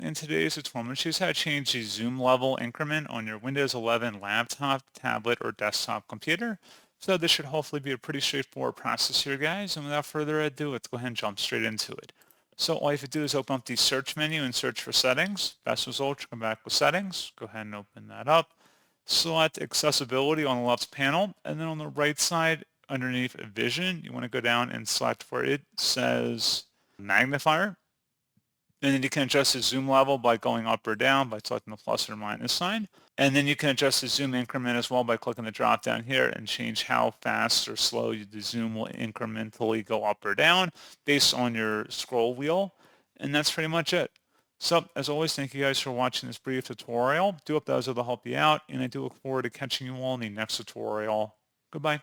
In today's tutorial, I'm going to show you how to change the zoom level increment on your Windows 11 laptop, tablet, or desktop computer. So this should hopefully be a pretty straightforward process here, guys. And without further ado, let's go ahead and jump straight into it. So all you have to do is open up the search menu and search for settings. Best result, come back with settings. Go ahead and open that up. Select accessibility on the left panel. And then on the right side, underneath vision, you want to go down and select where it says magnifier. And then you can adjust the zoom level by going up or down by selecting the plus or minus sign. And then you can adjust the zoom increment as well by clicking the drop down here and change how fast or slow the zoom will incrementally go up or down based on your scroll wheel. And that's pretty much it. So as always, thank you guys for watching this brief tutorial. Do hope that was able to help you out, and I do look forward to catching you all in the next tutorial. Goodbye.